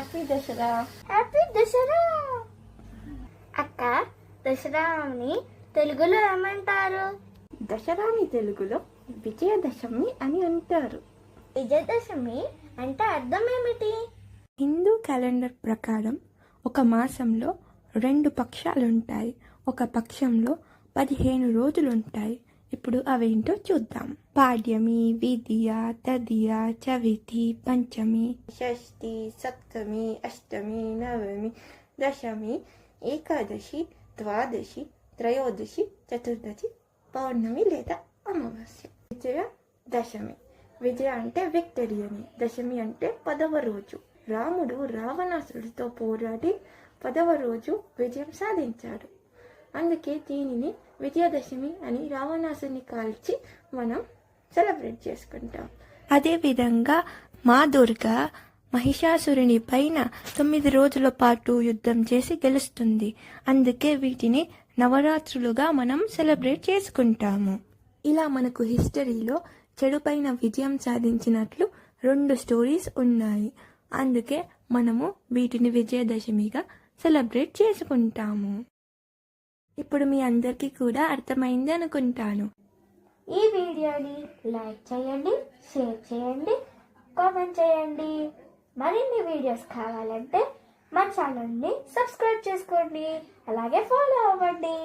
Happy Dasara. Happy Dasara. అక్క, దసరాని తెలుగులో ఏమంటారు? దసరాని తెలుగులో విజయదశమి అని అంటారు. విజయదశమి అంటే అర్థం ఏమిటి? హిందూ క్యాలెండర్ ప్రకారం ఒక మాసంలో 2 పక్షాలుంటాయి. ఒక పక్షంలో 15 రోజులుంటాయి. ఇప్పుడు అవేంటో చూద్దాం. పాడ్యమి, విదియ, తదియ, చవితి, పంచమి, షష్ఠి, సప్తమి, అష్టమి, నవమి, దశమి, ఏకాదశి, ద్వాదశి, త్రయోదశి, చతుర్దశి, పౌర్ణమి లేదా అమావాస్య. విజయదశమి. విజయ అంటే విక్టరీ అని, దశమి అంటే 10వ రోజు. రాముడు రావణాసురుడితో పోరాడి 10వ రోజు విజయం సాధించాడు. అందుకే దీనిని విజయదశమి అని, రావణాసుని కాల్చి మనం సెలబ్రేట్ చేసుకుంటాం. అదేవిధంగా మా దుర్గ మహిషాసురుని పైన 9 రోజుల పాటు యుద్ధం చేసి గెలుస్తుంది. అందుకే వీటిని నవరాత్రులుగా మనం సెలబ్రేట్ చేసుకుంటాము. ఇలా మనకు హిస్టరీలో చెడుపైన విజయం సాధించినట్లు 2 స్టోరీస్ ఉన్నాయి. అందుకే మనము వీటిని విజయదశమిగా సెలబ్రేట్ చేసుకుంటాము. ఇప్పుడు మీ అందరికీ కూడా అర్థమైంది అనుకుంటాను. ఈ వీడియోని లైక్ చేయండి, షేర్ చేయండి, కామెంట్ చేయండి. మరిన్ని వీడియోస్ కావాలంటే మన ఛానల్ని సబ్స్క్రైబ్ చేసుకోండి, అలాగే ఫాలో అవ్వండి.